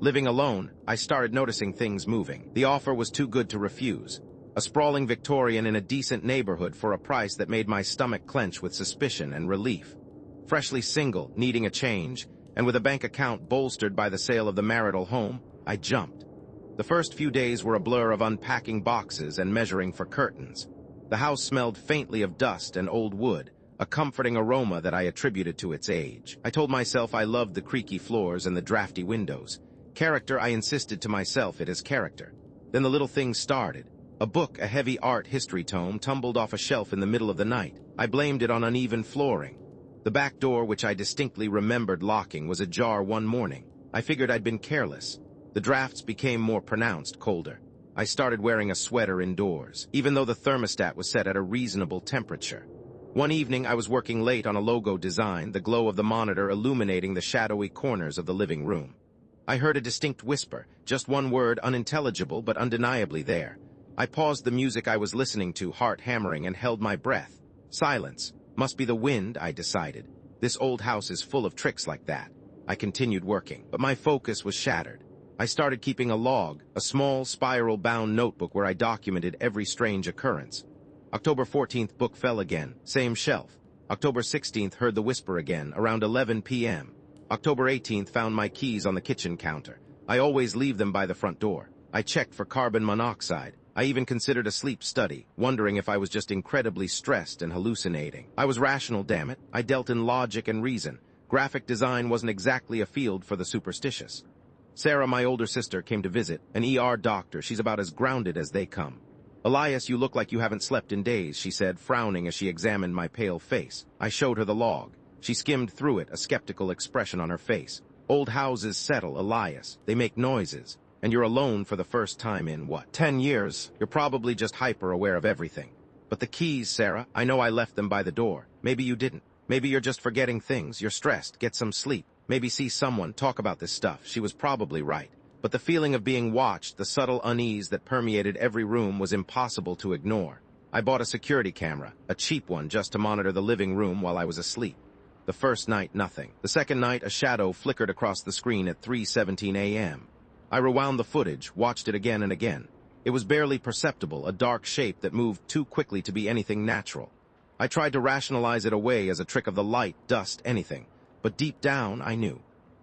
Living alone, I started noticing things moving. The offer was too good to refuse. A sprawling Victorian in a decent neighborhood for a price that made my stomach clench with suspicion and relief. Freshly single, needing a change, and with a bank account bolstered by the sale of the marital home, I jumped. The first few days were a blur of unpacking boxes and measuring for curtains. The house smelled faintly of dust and old wood, a comforting aroma that I attributed to its age. I told myself I loved the creaky floors and the drafty windows. Character, I insisted to myself, it is character. Then the little things started. A book, a heavy art history tome, tumbled off a shelf in the middle of the night. I blamed it on uneven flooring. The back door, which I distinctly remembered locking, was ajar one morning. I figured I'd been careless. The drafts became more pronounced, colder. I started wearing a sweater indoors, even though the thermostat was set at a reasonable temperature. One evening, I was working late on a logo design, the glow of the monitor illuminating the shadowy corners of the living room. I heard a distinct whisper, just one word, unintelligible but undeniably there. I paused the music I was listening to, heart hammering, and held my breath. Silence. Must be the wind, I decided. This old house is full of tricks like that. I continued working, but my focus was shattered. I started keeping a log, a small, spiral-bound notebook where I documented every strange occurrence. October 14th, book fell again, same shelf. October 16th, heard the whisper again, around 11 p.m. October 18th, found my keys on the kitchen counter. I always leave them by the front door. I checked for carbon monoxide. I even considered a sleep study, wondering if I was just incredibly stressed and hallucinating. I was rational, damn it. I dealt in logic and reason. Graphic design wasn't exactly a field for the superstitious. Sarah, my older sister, came to visit, an ER doctor. She's about as grounded as they come. "Elias, you look like you haven't slept in days," she said, frowning as she examined my pale face. I showed her the log. She skimmed through it, a skeptical expression on her face. "Old houses settle, Elias. They make noises. And you're alone for the first time in, 10 years? You're probably just hyper-aware of everything. But the keys, Sarah, I know I left them by the door. Maybe you didn't. Maybe you're just forgetting things. You're stressed. Get some sleep. Maybe see someone. Talk about this stuff." She was probably right. But the feeling of being watched, the subtle unease that permeated every room, was impossible to ignore. I bought a security camera, a cheap one, just to monitor the living room while I was asleep. The first night, nothing. The second night, a shadow flickered across the screen at 3:17 a.m. I rewound the footage, watched it again and again. It was barely perceptible, a dark shape that moved too quickly to be anything natural. I tried to rationalize it away as a trick of the light, dust, anything. But deep down, I knew.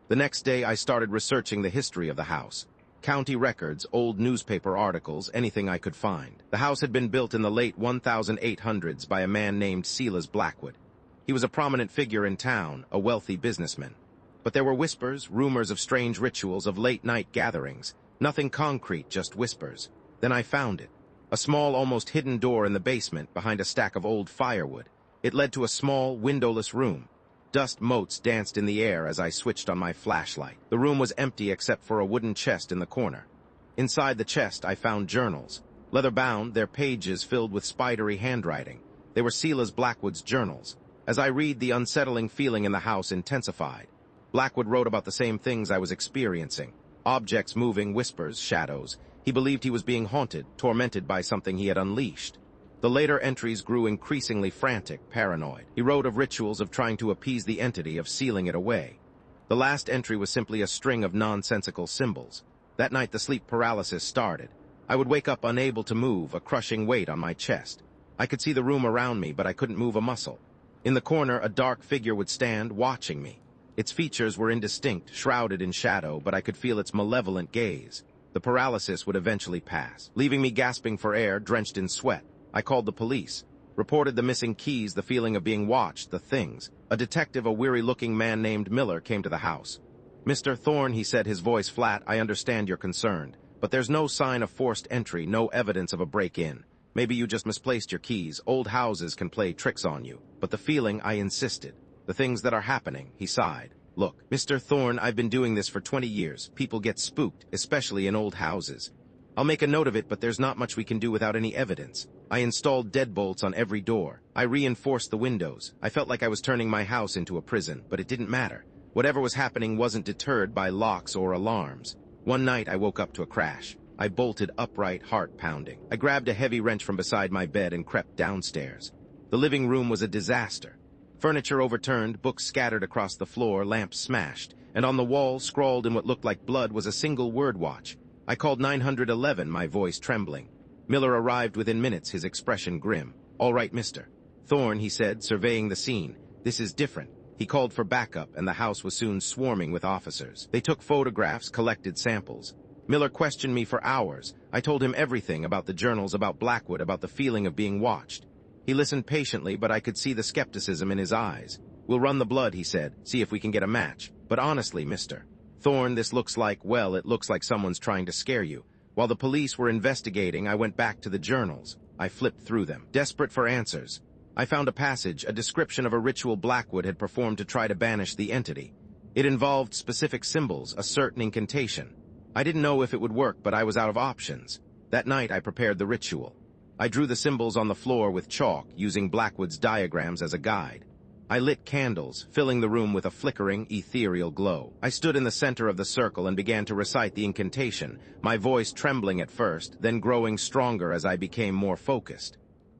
The next day, I started researching the history of the house. County records, old newspaper articles, anything I could find. The house had been built in the late 1800s by a man named Silas Blackwood. He was a prominent figure in town, a wealthy businessman. But there were whispers, rumors of strange rituals, of late-night gatherings. Nothing concrete, just whispers. Then I found it. A small, almost hidden door in the basement, behind a stack of old firewood. It led to a small, windowless room. Dust motes danced in the air as I switched on my flashlight. The room was empty except for a wooden chest in the corner. Inside the chest, I found journals. Leather-bound, their pages filled with spidery handwriting. They were Silas Blackwood's journals. As I read, the unsettling feeling in the house intensified. Blackwood wrote about the same things I was experiencing. Objects moving, whispers, shadows. He believed he was being haunted, tormented by something he had unleashed. The later entries grew increasingly frantic, paranoid. He wrote of rituals, of trying to appease the entity, of sealing it away. The last entry was simply a string of nonsensical symbols. That night the sleep paralysis started. I would wake up unable to move, a crushing weight on my chest. I could see the room around me, but I couldn't move a muscle. In the corner, a dark figure would stand, watching me. Its features were indistinct, shrouded in shadow, but I could feel its malevolent gaze. The paralysis would eventually pass, leaving me gasping for air, drenched in sweat. I called the police, reported the missing keys, the feeling of being watched, the things. A detective, a weary-looking man named Miller, came to the house. "Mr. Thorne," he said, his voice flat, "I understand you're concerned, but there's no sign of forced entry, no evidence of a break-in. Maybe you just misplaced your keys. Old houses can play tricks on you." But the feeling, I insisted. "The things that are happening," he sighed. "Look, Mr. Thorne, I've been doing this for 20 years. People get spooked, especially in old houses. I'll make a note of it, but there's not much we can do without any evidence." I installed deadbolts on every door. I reinforced the windows. I felt like I was turning my house into a prison, but it didn't matter. Whatever was happening wasn't deterred by locks or alarms. One night, I woke up to a crash. I bolted upright, heart pounding. I grabbed a heavy wrench from beside my bed and crept downstairs. The living room was a disaster. Furniture overturned, books scattered across the floor, lamps smashed, and on the wall, scrawled in what looked like blood, was a single word: watch. I called 911, my voice trembling. Miller arrived within minutes, his expression grim. "All right, mister." "Thorne," he said, surveying the scene. "This is different." He called for backup, and the house was soon swarming with officers. They took photographs, collected samples. Miller questioned me for hours. I told him everything about the journals, about Blackwood, about the feeling of being watched. He listened patiently, but I could see the skepticism in his eyes. "We'll run the blood," he said, "see if we can get a match. But honestly, mister Thorne, this looks like, well, it looks like someone's trying to scare you." While the police were investigating, I went back to the journals. I flipped through them, desperate for answers. I found a passage, a description of a ritual Blackwood had performed to try to banish the entity. It involved specific symbols, a certain incantation. I didn't know if it would work, but I was out of options. That night, I prepared the ritual. I drew the symbols on the floor with chalk, using Blackwood's diagrams as a guide. I lit candles, filling the room with a flickering, ethereal glow. I stood in the center of the circle and began to recite the incantation, my voice trembling at first, then growing stronger as I became more focused.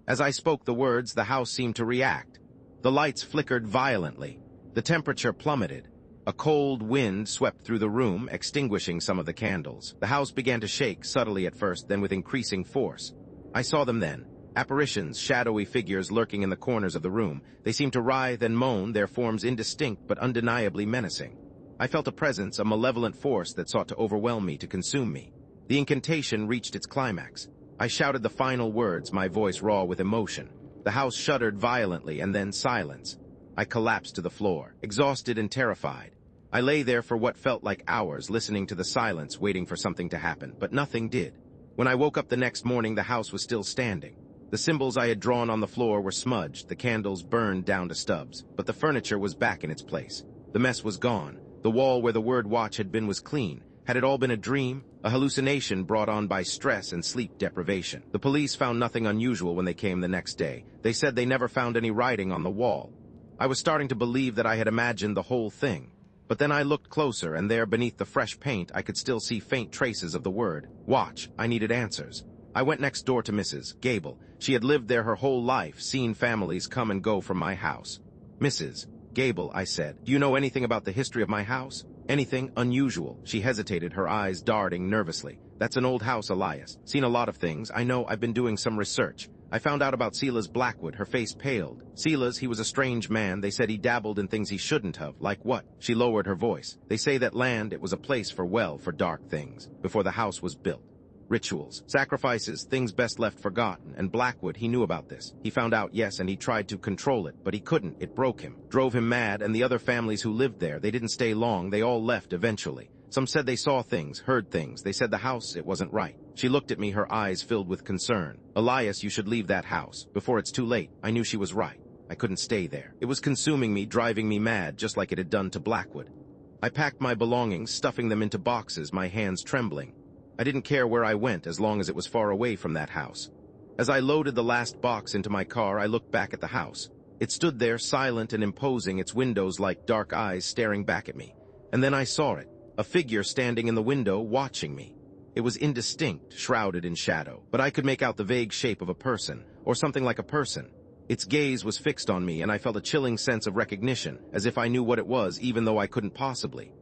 As I spoke the words, the house seemed to react. The lights flickered violently. The temperature plummeted. A cold wind swept through the room, extinguishing some of the candles. The house began to shake, subtly at first, then with increasing force. I saw them then. Apparitions, shadowy figures lurking in the corners of the room. They seemed to writhe and moan, their forms indistinct but undeniably menacing. I felt a presence, a malevolent force that sought to overwhelm me, to consume me. The incantation reached its climax. I shouted the final words, my voice raw with emotion. The house shuddered violently, and then silence. I collapsed to the floor, exhausted and terrified. I lay there for what felt like hours, listening to the silence, waiting for something to happen, but nothing did. When I woke up the next morning, the house was still standing. The symbols I had drawn on the floor were smudged, the candles burned down to stubs, but the furniture was back in its place. The mess was gone. The wall where the word watch had been was clean. Had it all been a dream? A hallucination brought on by stress and sleep deprivation? The police found nothing unusual when they came the next day. They said they never found any writing on the wall. I was starting to believe that I had imagined the whole thing. But then I looked closer, and there beneath the fresh paint I could still see faint traces of the word watch. I needed answers. I went next door to Mrs. Gable. She had lived there her whole life, seen families come and go from my house. "Mrs. Gable," I said, "do you know anything about the history of my house? Anything unusual?" She hesitated, her eyes darting nervously. "That's an old house, Elias. Seen a lot of things. I know, I've been doing some research. I found out about Silas Blackwood." Her face paled. "Silas, he was a strange man. They said he dabbled in things he shouldn't have." "Like what?" She lowered her voice. "They say that land, it was a place for dark things, before the house was built. Rituals, sacrifices, things best left forgotten, and Blackwood, he knew about this. He found out, yes, and he tried to control it, but he couldn't. It broke him, drove him mad, and the other families who lived there, they didn't stay long. They all left eventually. Some said they saw things, heard things. They said the house, it wasn't right." She looked at me, her eyes filled with concern. "Elias, you should leave that house, before it's too late." I knew she was right. I couldn't stay there. It was consuming me, driving me mad, just like it had done to Blackwood. I packed my belongings, stuffing them into boxes, my hands trembling. I didn't care where I went as long as it was far away from that house. As I loaded the last box into my car, I looked back at the house. It stood there, silent and imposing, its windows like dark eyes staring back at me. And then I saw it, a figure standing in the window, watching me. It was indistinct, shrouded in shadow, but I could make out the vague shape of a person, or something like a person. Its gaze was fixed on me, and I felt a chilling sense of recognition, as if I knew what it was, even though I couldn't possibly.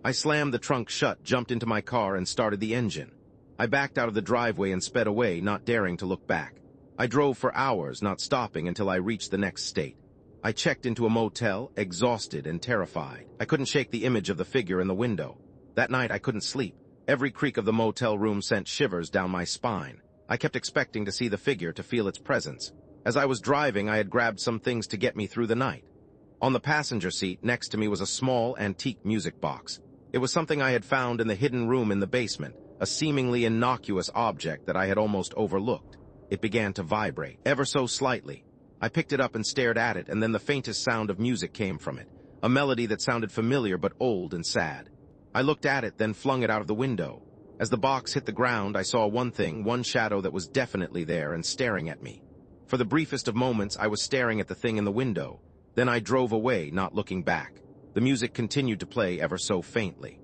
I slammed the trunk shut, jumped into my car, and started the engine. I backed out of the driveway and sped away, not daring to look back. I drove for hours, not stopping until I reached the next state. I checked into a motel, exhausted and terrified. I couldn't shake the image of the figure in the window. That night I couldn't sleep. Every creak of the motel room sent shivers down my spine. I kept expecting to see the figure, to feel its presence. As I was driving, I had grabbed some things to get me through the night. On the passenger seat next to me was a small, antique music box. It was something I had found in the hidden room in the basement, a seemingly innocuous object that I had almost overlooked. It began to vibrate, ever so slightly. I picked it up and stared at it, and then the faintest sound of music came from it, a melody that sounded familiar but old and sad. I looked at it, then flung it out of the window. As the box hit the ground, I saw one thing, one shadow that was definitely there and staring at me. For the briefest of moments, I was staring at the thing in the window. Then I drove away, not looking back. The music continued to play ever so faintly.